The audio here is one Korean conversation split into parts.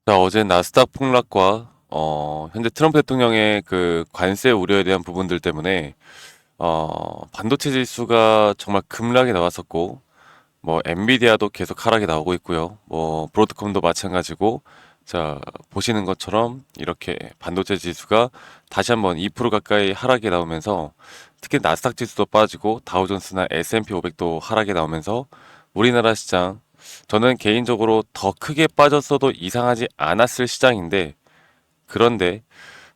자, 어제 나스닥 폭락과 현재 트럼프 대통령의 그 관세 우려에 대한 부분들 때문에 반도체 지수가 정말 급락이 나왔었고, 뭐 엔비디아도 계속 하락이 나오고 있고요. 뭐 브로드컴도 마찬가지고, 자, 보시는 것처럼 이렇게 반도체 지수가 다시 한번 2% 가까이 하락이 나오면서, 특히 나스닥 지수도 빠지고 다우존스나 S&P 500도 하락이 나오면서 우리나라 시장, 저는 개인적으로 더 크게 빠졌어도 이상하지 않았을 시장인데, 그런데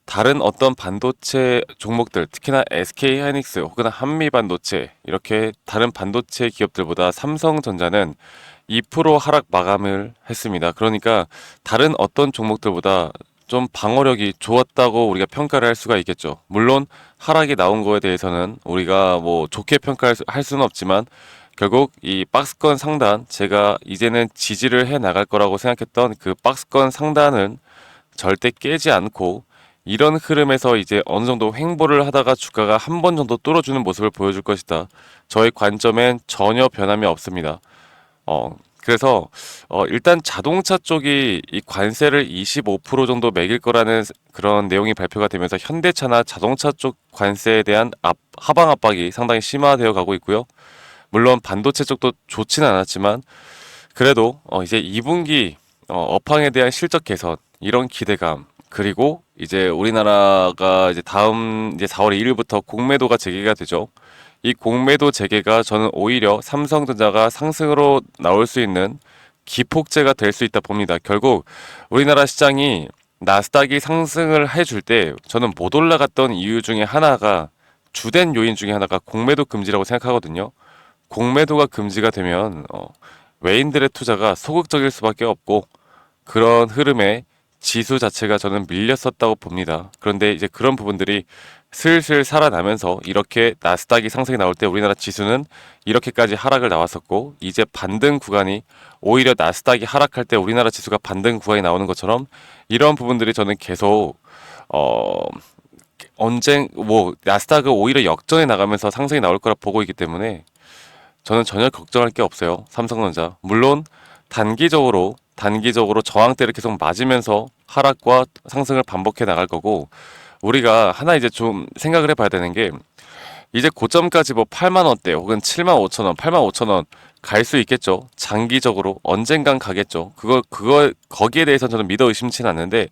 다른 어떤 반도체 종목들, 특히나 SK 하이닉스 혹은 한미 반도체, 이렇게 다른 반도체 기업들보다 삼성전자는 2% 하락 마감을 했습니다. 그러니까 다른 어떤 종목들보다 좀 방어력이 좋았다고 우리가 평가를 할 수가 있겠죠. 물론 하락이 나온 거에 대해서는 우리가 뭐 좋게 평가할 수는 없지만, 결국 이 박스권 상단, 제가 이제는 지지를 해 나갈 거라고 생각했던 그 박스권 상단은 절대 깨지 않고, 이런 흐름에서 이제 어느 정도 횡보를 하다가 주가가 한 번 정도 뚫어주는 모습을 보여줄 것이다. 저의 관점엔 전혀 변함이 없습니다. 그래서 일단 자동차 쪽이 이 관세를 25% 정도 매길 거라는 그런 내용이 발표가 되면서 현대차나 자동차 쪽 관세에 대한 하방 압박이 상당히 심화되어 가고 있고요. 물론 반도체 쪽도 좋지는 않았지만, 그래도 이제 2분기 업황에 대한 실적 개선, 이런 기대감, 그리고 이제 우리나라가 이제 다음 이제 4월 2일부터 공매도가 재개가 되죠. 이 공매도 재개가 저는 오히려 삼성전자가 상승으로 나올 수 있는 기폭제가 될 수 있다 봅니다. 결국 우리나라 시장이 나스닥이 상승을 해줄 때 저는 못 올라갔던 이유 중에 하나가, 주된 요인 중에 하나가 공매도 금지라고 생각하거든요. 공매도가 금지가 되면 외인들의 투자가 소극적일 수밖에 없고, 그런 흐름에 지수 자체가 저는 밀렸었다고 봅니다. 그런데 이제 그런 부분들이 슬슬 살아나면서 이렇게 나스닥이 상승이 나올 때 우리나라 지수는 이렇게까지 하락을 나왔었고, 이제 반등 구간이, 오히려 나스닥이 하락할 때 우리나라 지수가 반등 구간이 나오는 것처럼, 이런 부분들이 저는 계속 어 언젠 뭐 나스닥은 오히려 역전에 나가면서 상승이 나올 거라 보고 있기 때문에 저는 전혀 걱정할 게 없어요. 삼성전자. 물론 단기적으로 저항대를 계속 맞으면서 하락과 상승을 반복해 나갈 거고, 우리가 하나 이제 좀 생각을 해봐야 되는 게, 이제 고점까지 뭐 8만 원대 혹은 7만 5천 원, 8만 5천 원 갈 수 있겠죠. 장기적으로 언젠간 가겠죠. 거기에 대해서 저는 믿어 의심치는 않는데,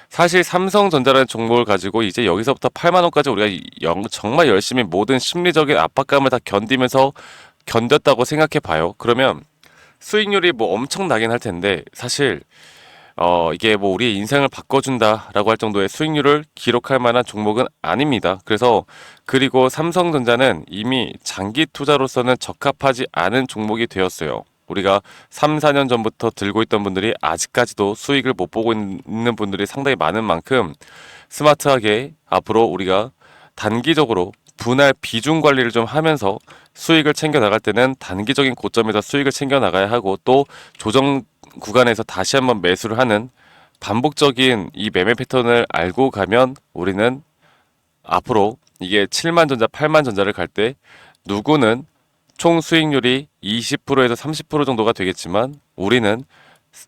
사실 삼성전자라는 종목을 가지고 이제 여기서부터 8만 원까지 우리가 정말 열심히 모든 심리적인 압박감을 다 견디면서 견뎠다고 생각해 봐요. 그러면 수익률이 뭐 엄청나긴 할 텐데, 사실 이게 뭐 우리의 인생을 바꿔준다라고 할 정도의 수익률을 기록할 만한 종목은 아닙니다. 그리고 삼성전자는 이미 장기 투자로서는 적합하지 않은 종목이 되었어요. 우리가 3, 4년 전부터 들고 있던 분들이 아직까지도 수익을 못 보고 있는 분들이 상당히 많은 만큼, 스마트하게 앞으로 우리가 단기적으로 분할 비중 관리를 좀 하면서 수익을 챙겨 나갈 때는 단기적인 고점에서 수익을 챙겨 나가야 하고, 또 조정 구간에서 다시 한번 매수를 하는 반복적인 이 매매 패턴을 알고 가면, 우리는 앞으로 이게 7만 전자, 8만 전자를 갈 때 누구는 총 수익률이 20%에서 30% 정도가 되겠지만, 우리는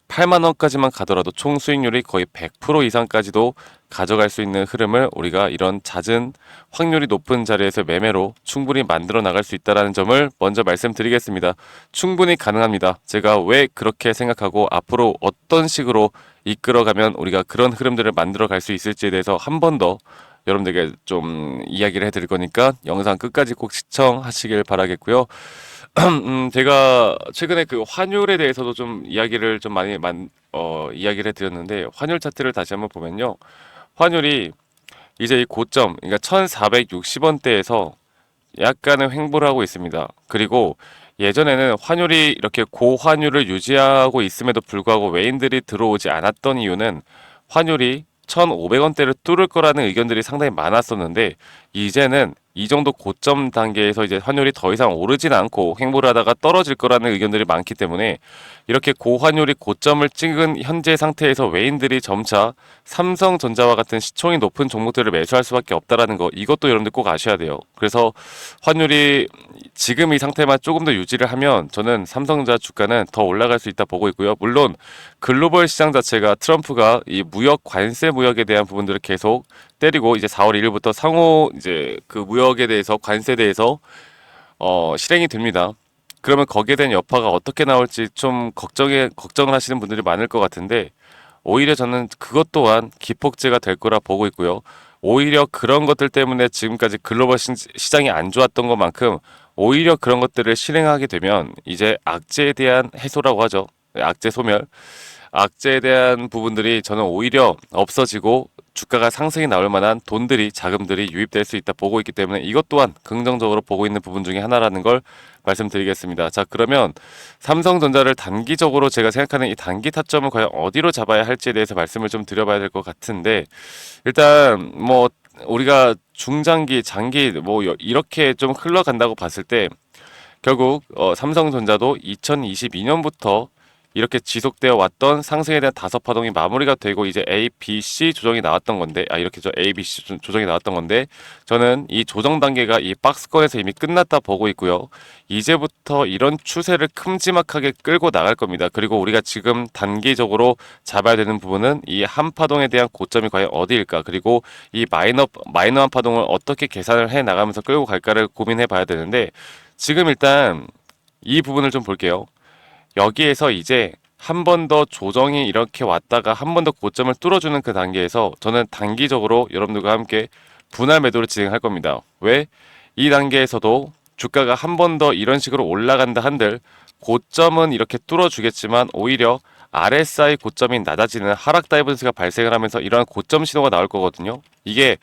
8만 원까지만 가더라도 총 수익률이 거의 100% 이상까지도 가져갈 수 있는 흐름을 우리가 이런 잦은 확률이 높은 자리에서 매매로 충분히 만들어 나갈 수 있다는 점을 먼저 말씀드리겠습니다. 충분히 가능합니다. 제가 왜 그렇게 생각하고 앞으로 어떤 식으로 이끌어가면 우리가 그런 흐름들을 만들어 갈 수 있을지에 대해서 한 번 더 여러분들에게 좀 이야기를 해드릴 거니까 영상 끝까지 꼭 시청하시길 바라겠고요. 제가 최근에 그 환율에 대해서도 좀 이야기를 좀 이야기를 해드렸는데, 환율 차트를 다시 한번 보면요. 환율이 이제 이 고점, 그러니까 1460원대에서 약간의 횡보를 하고 있습니다. 그리고 예전에는 환율이 이렇게 고환율을 유지하고 있음에도 불구하고 외인들이 들어오지 않았던 이유는, 환율이 1,500원대를 뚫을 거라는 의견들이 상당히 많았었는데, 이제는 이 정도 고점 단계에서 이제 환율이 더 이상 오르진 않고 횡보를 하다가 떨어질 거라는 의견들이 많기 때문에, 이렇게 고환율이 고점을 찍은 현재 상태에서 외인들이 점차 삼성전자와 같은 시총이 높은 종목들을 매수할 수밖에 없다라는 거, 이것도 여러분들 꼭 아셔야 돼요. 그래서 환율이 지금 이 상태만 조금 더 유지를 하면 저는 삼성전자 주가는 더 올라갈 수 있다 보고 있고요. 물론 글로벌 시장 자체가 트럼프가 이 무역 관세 무역에 대한 부분들을 계속 때리고 이제 4월 1일부터 상호 이제 그 무역에 대해서 관세에 대해서 실행이 됩니다. 그러면 거기에 대한 여파가 어떻게 나올지 좀 걱정을 하시는 분들이 많을 것 같은데 오히려 저는 그것 또한 기폭제가 될 거라 보고 있고요. 오히려 그런 것들 때문에 지금까지 글로벌 시장이 안 좋았던 것만큼 오히려 그런 것들을 실행하게 되면 이제 악재에 대한 해소라고 하죠. 악재 소멸. 악재에 대한 부분들이 저는 오히려 없어지고 주가가 상승이 나올 만한 돈들이 자금들이 유입될 수 있다 보고 있기 때문에 이것 또한 긍정적으로 보고 있는 부분 중에 하나라는 걸 말씀드리겠습니다. 자, 그러면 삼성전자를 단기적으로 제가 생각하는 이 단기 타점을 과연 어디로 잡아야 할지에 대해서 말씀을 좀 드려봐야 될 것 같은데 일단 뭐 우리가 중장기, 장기 뭐 이렇게 좀 흘러간다고 봤을 때 결국 삼성전자도 2022년부터 이렇게 지속되어 왔던 상승에 대한 다섯 파동이 마무리가 되고 이제 A, B, C 조정이 나왔던 건데 이렇게 A, B, C 조정이 나왔던 건데 저는 이 조정 단계가 이 박스권에서 이미 끝났다 보고 있고요. 이제부터 이런 추세를 큼지막하게 끌고 나갈 겁니다. 그리고 우리가 지금 단기적으로 잡아야 되는 부분은 이 한 파동에 대한 고점이 과연 어디일까? 그리고 이 마이너한 파동을 어떻게 계산을 해 나가면서 끌고 갈까를 고민해 봐야 되는데 지금 일단 이 부분을 좀 볼게요. 여기에서 이제 한 번 더 조정이 이렇게 왔다가 한 번 더 고점을 뚫어주는 그 단계에서 저는 단기적으로 여러분들과 함께 분할 매도를 진행할 겁니다. 왜? 이 단계에서도 주가가 한 번 더 이런 식으로 올라간다 한들 고점은 이렇게 뚫어주겠지만 오히려 RSI 고점이 낮아지는 하락 다이버전스가 발생을 하면서 이러한 고점 신호가 나올 거거든요. 이게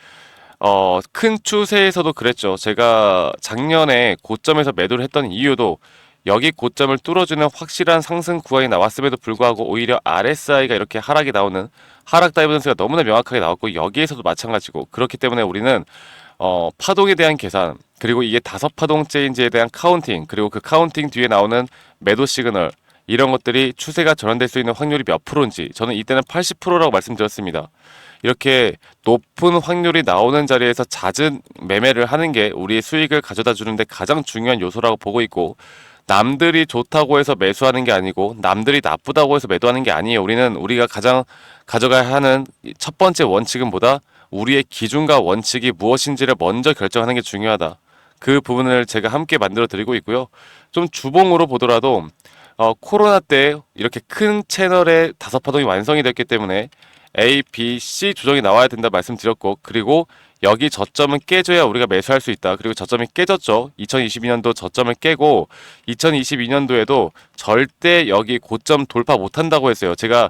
큰 추세에서도 그랬죠. 제가 작년에 고점에서 매도를 했던 이유도 여기 고점을 뚫어주는 확실한 상승 구간이 나왔음에도 불구하고 오히려 RSI가 이렇게 하락이 나오는 하락 다이버전스가 너무나 명확하게 나왔고 여기에서도 마찬가지고 그렇기 때문에 우리는 파동에 대한 계산 그리고 이게 다섯 파동째인지에 대한 카운팅 그리고 그 카운팅 뒤에 나오는 매도 시그널 이런 것들이 추세가 전환될 수 있는 확률이 몇 프로인지 저는 이때는 80%라고 말씀드렸습니다. 이렇게 높은 확률이 나오는 자리에서 잦은 매매를 하는 게 우리의 수익을 가져다 주는데 가장 중요한 요소라고 보고 있고 남들이 좋다고 해서 매수하는 게 아니고 남들이 나쁘다고 해서 매도하는 게 아니에요. 우리는 우리가 가장 가져가야 하는 첫 번째 원칙은 보다 우리의 기준과 원칙이 무엇인지를 먼저 결정하는 게 중요하다. 그 부분을 제가 함께 만들어 드리고 있고요. 좀 주봉으로 보더라도 코로나 때 이렇게 큰 채널의 다섯 파동이 완성이 됐기 때문에 A, B, C 조정이 나와야 된다 말씀드렸고 그리고 여기 저점은 깨져야 우리가 매수할 수 있다. 그리고 저점이 깨졌죠. 2022년도 저점을 깨고 2022년도에도 절대 여기 고점 돌파 못한다고 했어요. 제가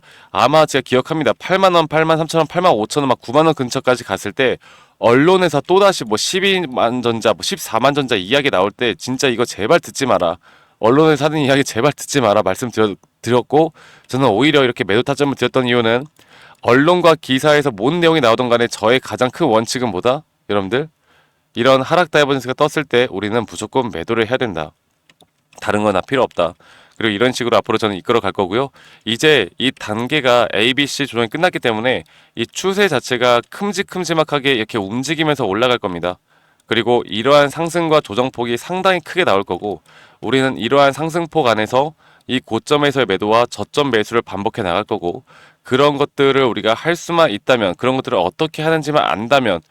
기억합니다. 8만원, 8만 3천원, 8만 5천원, 막 9만원 근처까지 갔을 때 언론에서 또다시 뭐 12만 전자, 뭐 14만 전자 이야기 나올 때 진짜 이거 제발 듣지 마라. 언론에서 하는 이야기 제발 듣지 마라 말씀드렸고 저는 오히려 이렇게 매도 타점을 드렸던 이유는 언론과 기사에서 뭔 내용이 나오던 간에 저의 가장 큰 원칙은 뭐다? 여러분들 이런 하락 다이버전스가 떴을 때 우리는 무조건 매도를 해야 된다. 다른 건 다 필요 없다. 그리고 이런 식으로 앞으로 저는 이끌어 갈 거고요. 이제 이 단계가 A, B, C 조정이 끝났기 때문에 이 추세 자체가 큼직큼직하게 이렇게 움직이면서 올라갈 겁니다. 그리고 이러한 상승과 조정폭이 상당히 크게 나올 거고 우리는 이러한 상승폭 안에서 이 고점에서의 매도와 저점 매수를 반복해 나갈 거고 그런 것들을 우리가 할 수만 있다면 그런 것들을 어떻게 하는지만 안다면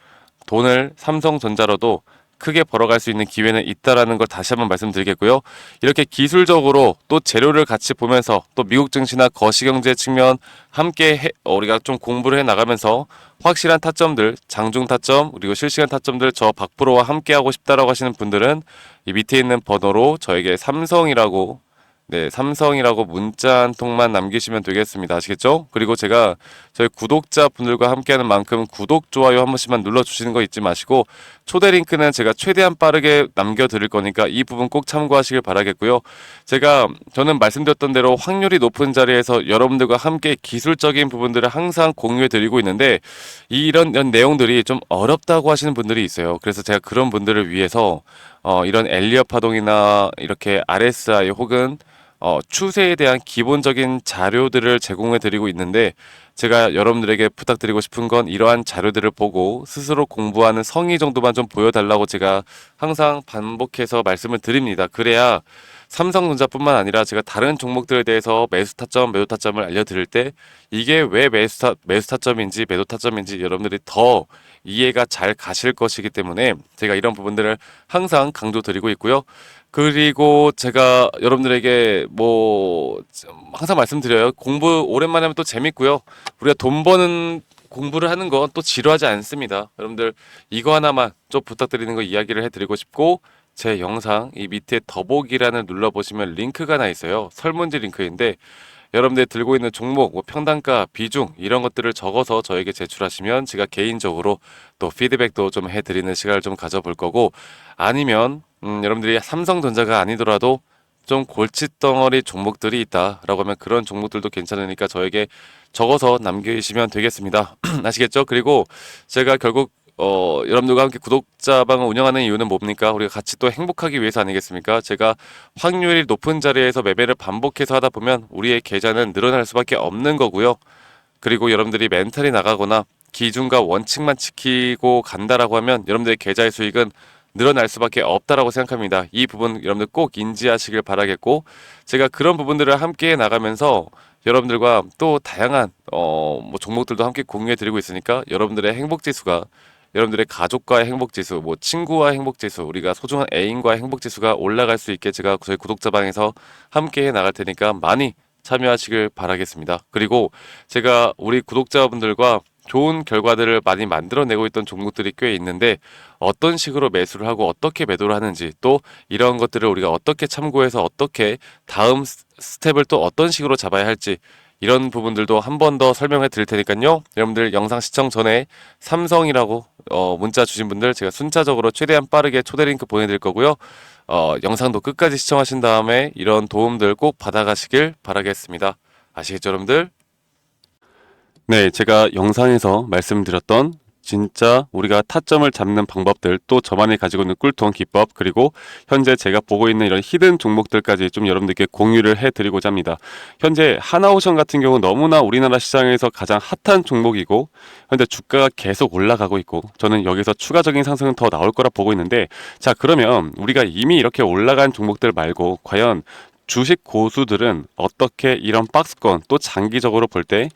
돈을 삼성전자로도 크게 벌어갈 수 있는 기회는 있다라는 걸 다시 한번 말씀드리겠고요. 이렇게 기술적으로 또 재료를 같이 보면서 또 미국 증시나 거시경제 측면 함께 우리가 좀 공부를 해 나가면서 확실한 타점들, 장중 타점 그리고 실시간 타점들 저 박프로와 함께 하고 싶다라고 하시는 분들은 이 밑에 있는 번호로 저에게 삼성이라고 문자 한 통만 남기시면 되겠습니다. 아시겠죠? 그리고 제가 저희 구독자분들과 함께하는 만큼 구독, 좋아요 한 번씩만 눌러주시는 거 잊지 마시고 초대 링크는 제가 최대한 빠르게 남겨드릴 거니까 이 부분 꼭 참고하시길 바라겠고요. 저는 말씀드렸던 대로 확률이 높은 자리에서 여러분들과 함께 기술적인 부분들을 항상 공유해 드리고 있는데 이런 내용들이 좀 어렵다고 하시는 분들이 있어요. 그래서 제가 그런 분들을 위해서 이런 엘리엇 파동이나 이렇게 RSI 혹은 추세에 대한 기본적인 자료들을 제공해 드리고 있는데 제가 여러분들에게 부탁드리고 싶은 건 이러한 자료들을 보고 스스로 공부하는 성의 정도만 좀 보여달라고 제가 항상 반복해서 말씀을 드립니다. 그래야 삼성전자뿐만 아니라 제가 다른 종목들에 대해서 매수 타점, 매도 타점을 알려드릴 때 이게 왜 매수 타점인지 매도 타점인지 여러분들이 더 이해가 잘 가실 것이기 때문에 제가 이런 부분들을 항상 강조드리고 있고요. 그리고 제가 여러분들에게 뭐 항상 말씀드려요. 공부 오랜만에 하면 또 재밌고요. 우리가 돈 버는 공부를 하는 건 또 지루하지 않습니다. 여러분들 이거 하나만 좀 부탁드리는 거 이야기를 해드리고 싶고 제 영상 이 밑에 더보기란을 눌러보시면 링크가 나 있어요. 설문지 링크인데 여러분들 들고 있는 종목, 뭐 평단가, 비중 이런 것들을 적어서 저에게 제출하시면 제가 개인적으로 또 피드백도 좀 해드리는 시간을 좀 가져볼 거고 아니면 여러분들이 삼성전자가 아니더라도 좀 골칫덩어리 종목들이 있다라고 하면 그런 종목들도 괜찮으니까 저에게 적어서 남겨주시면 되겠습니다. 아시겠죠? 그리고 제가 결국 여러분들과 함께 구독자방을 운영하는 이유는 뭡니까? 우리가 같이 또 행복하기 위해서 아니겠습니까? 제가 확률이 높은 자리에서 매매를 반복해서 하다 보면 우리의 계좌는 늘어날 수밖에 없는 거고요. 그리고 여러분들이 멘탈이 나가거나 기준과 원칙만 지키고 간다라고 하면 여러분들의 계좌의 수익은 늘어날 수밖에 없다라고 생각합니다. 이 부분 여러분들 꼭 인지하시길 바라겠고 제가 그런 부분들을 함께 나가면서 여러분들과 또 다양한 뭐 종목들도 함께 공유해 드리고 있으니까 여러분들의 행복 지수가 여러분들의 가족과의 행복 지수, 뭐 친구와의 행복 지수, 우리가 소중한 애인과의 행복 지수가 올라갈 수 있게 제가 저희 구독자방에서 함께 해 나갈 테니까 많이 참여하시길 바라겠습니다. 그리고 제가 우리 구독자분들과 좋은 결과들을 많이 만들어내고 있던 종목들이 꽤 있는데 어떤 식으로 매수를 하고 어떻게 매도를 하는지 또 이런 것들을 우리가 어떻게 참고해서 어떻게 다음 스텝을 또 어떤 식으로 잡아야 할지 이런 부분들도 한 번 더 설명해 드릴 테니까요. 여러분들 영상 시청 전에 삼성이라고 문자 주신 분들 제가 순차적으로 최대한 빠르게 초대 링크 보내드릴 거고요. 영상도 끝까지 시청하신 다음에 이런 도움들 꼭 받아가시길 바라겠습니다. 아시겠죠, 여러분들? 네, 제가 영상에서 말씀드렸던 진짜 우리가 타점을 잡는 방법들 또 저만이 가지고 있는 꿀통 기법 그리고 현재 제가 보고 있는 이런 히든 종목들까지 좀 여러분들께 공유를 해드리고자 합니다. 현재 하나오션 같은 경우 너무나 우리나라 시장에서 가장 핫한 종목이고 현재 주가가 계속 올라가고 있고 저는 여기서 추가적인 상승은 더 나올 거라 보고 있는데 자 그러면 우리가 이미 이렇게 올라간 종목들 말고 과연 주식 고수들은 어떻게 이런 박스권 또 장기적으로 볼 때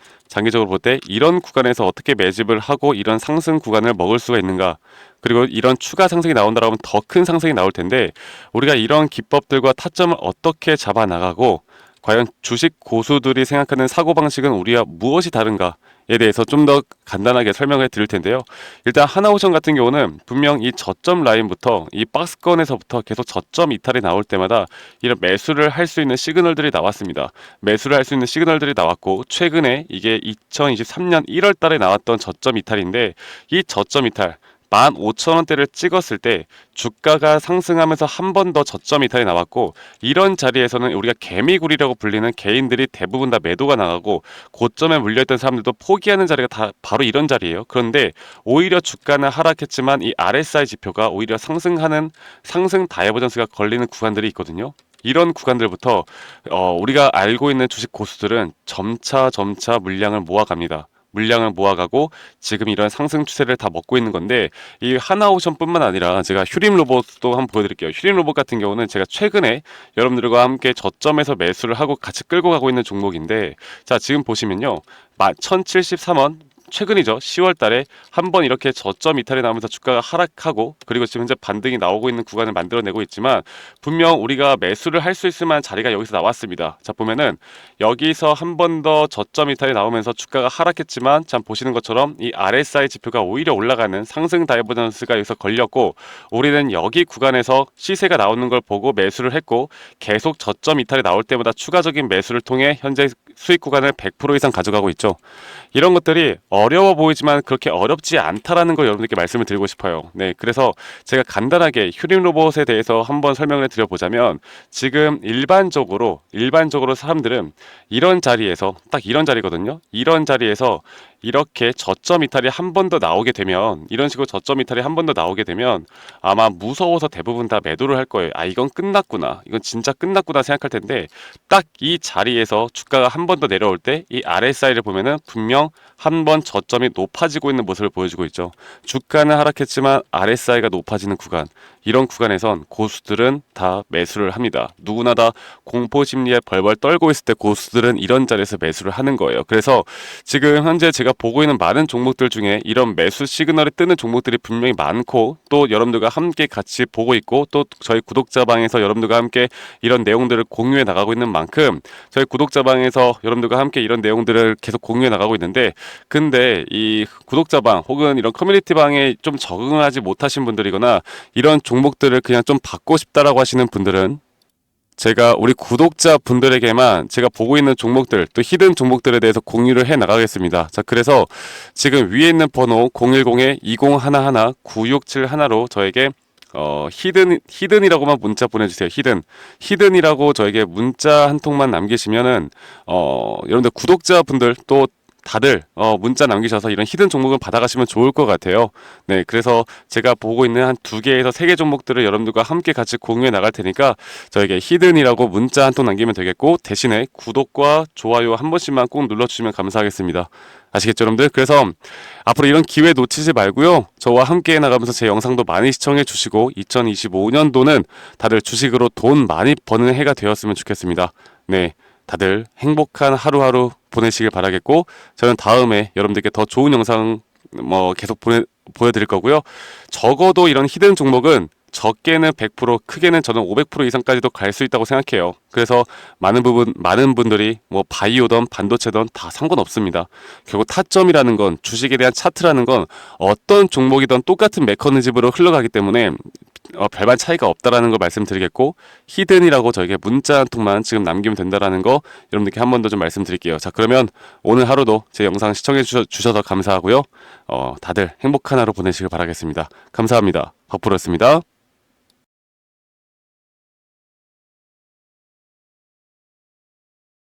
이런 구간에서 어떻게 매집을 하고 이런 상승 구간을 먹을 수가 있는가 그리고 이런 추가 상승이 나온다라면 더 큰 상승이 나올 텐데 우리가 이런 기법들과 타점을 어떻게 잡아 나가고 과연 주식 고수들이 생각하는 사고방식은 우리와 무엇이 다른가에 대해서 좀 더 간단하게 설명해 드릴 텐데요. 일단 하나오션 같은 경우는 분명 이 저점 라인부터 이 박스권에서부터 계속 저점 이탈이 나올 때마다 이런 매수를 할 수 있는 시그널들이 나왔습니다. 매수를 할 수 있는 시그널들이 나왔고 최근에 이게 2023년 1월 달에 나왔던 저점 이탈인데 이 저점 이탈 15,000원대를 찍었을 때 주가가 상승하면서 한 번 더 저점 이탈이 나왔고 이런 자리에서는 우리가 개미굴이라고 불리는 개인들이 대부분 다 매도가 나가고 고점에 물려있던 사람들도 포기하는 자리가 다 바로 이런 자리예요. 그런데 오히려 주가는 하락했지만 이 RSI 지표가 오히려 상승하는 상승 다이버전스가 걸리는 구간들이 있거든요. 이런 구간들부터 우리가 알고 있는 주식 고수들은 점차 물량을 모아갑니다. 물량을 모아가고 지금 이런 상승 추세를 다 먹고 있는 건데 이 하나오션뿐만 아니라 제가 휴림 로봇도 한번 보여드릴게요. 휴림 로봇 같은 경우는 제가 최근에 여러분들과 함께 저점에서 매수를 하고 같이 끌고 가고 있는 종목인데 자 지금 보시면요 1073원 최근이죠. 10월 달에 한번 이렇게 저점 이탈이 나오면서 주가가 하락하고 그리고 지금 현재 반등이 나오고 있는 구간을 만들어내고 있지만 분명 우리가 매수를 할 수 있을 만한 자리가 여기서 나왔습니다. 자 보면은 여기서 한 번 더 저점 이탈이 나오면서 주가가 하락했지만 참 보시는 것처럼 이 RSI 지표가 오히려 올라가는 상승 다이버전스가 여기서 걸렸고 우리는 여기 구간에서 시세가 나오는 걸 보고 매수를 했고 계속 저점 이탈이 나올 때마다 추가적인 매수를 통해 현재 수익 구간을 100% 이상 가져가고 있죠. 이런 것들이 어려워 보이지만 그렇게 어렵지 않다라는 걸 여러분들께 말씀을 드리고 싶어요. 네, 그래서 제가 간단하게 휴림 로봇에 대해서 한번 설명을 드려보자면 지금 일반적으로 사람들은 이런 자리에서 딱 이런 자리거든요. 이런 자리에서 이렇게 저점 이탈이 한 번 더 나오게 되면, 이런 식으로 저점 이탈이 한 번 더 나오게 되면 아마 무서워서 대부분 다 매도를 할 거예요. 아, 이건 끝났구나, 이건 진짜 끝났구나 생각할 텐데, 딱 이 자리에서 주가가 한 번 더 내려올 때 이 RSI를 보면은 분명 한 번 저점이 높아지고 있는 모습을 보여주고 있죠. 주가는 하락했지만 RSI가 높아지는 구간, 이런 구간에선 고수들은 다 매수를 합니다. 누구나 다 공포 심리에 벌벌 떨고 있을 때 고수들은 이런 자리에서 매수를 하는 거예요. 그래서 지금 현재 제가 보고 있는 많은 종목들 중에 이런 매수 시그널이 뜨는 종목들이 분명히 많고, 또 여러분들과 함께 같이 보고 있고, 또 저희 구독자방에서 여러분들과 함께 이런 내용들을 공유해 나가고 있는 만큼, 저희 구독자방에서 여러분들과 함께 이런 내용들을 계속 공유해 나가고 있는데, 근데 이 구독자방 혹은 이런 커뮤니티방에 좀 적응하지 못하신 분들이거나 이런 종목들을 그냥 좀 받고 싶다라고 하시는 분들은, 제가 우리 구독자 분들에게만 제가 보고 있는 종목들, 또 히든 종목들에 대해서 공유를 해 나가겠습니다. 자, 그래서 지금 위에 있는 번호 010-2011-9671로 저에게 히든이라고만 문자 보내주세요. 히든이라고 저에게 문자 한 통만 남기시면은, 여러분들 구독자분들 또 다들 문자 남기셔서 이런 히든 종목을 받아가시면 좋을 것 같아요. 네, 그래서 제가 보고 있는 한 2개에서 3개 종목들을 여러분들과 함께 같이 공유해 나갈 테니까 저에게 히든이라고 문자 한 통 남기면 되겠고, 대신에 구독과 좋아요 한 번씩만 꼭 눌러주시면 감사하겠습니다. 아시겠죠, 여러분들? 그래서 앞으로 이런 기회 놓치지 말고요, 저와 함께 나가면서 제 영상도 많이 시청해 주시고 2025년도는 다들 주식으로 돈 많이 버는 해가 되었으면 좋겠습니다. 네, 다들 행복한 하루하루 보내시길 바라겠고, 저는 다음에 여러분들께 더 좋은 영상 계속 보여드릴 거고요. 적어도 이런 히든 종목은 적게는 100%, 크게는 저는 500% 이상까지도 갈 수 있다고 생각해요. 그래서 많은 분들이 바이오든 반도체든 다 상관없습니다. 결국 타점이라는 건, 주식에 대한 차트라는 건 어떤 종목이든 똑같은 메커니즘으로 흘러가기 때문에 별반 차이가 없다라는 걸 말씀드리겠고, 히든이라고 저에게 문자 한 통만 지금 남기면 된다라는 거 여러분들께 한 번 더 좀 말씀드릴게요. 자, 그러면 오늘 하루도 제 영상 시청해 주셔서 감사하고요. 다들 행복한 하루 보내시길 바라겠습니다. 감사합니다. 박프로였습니다.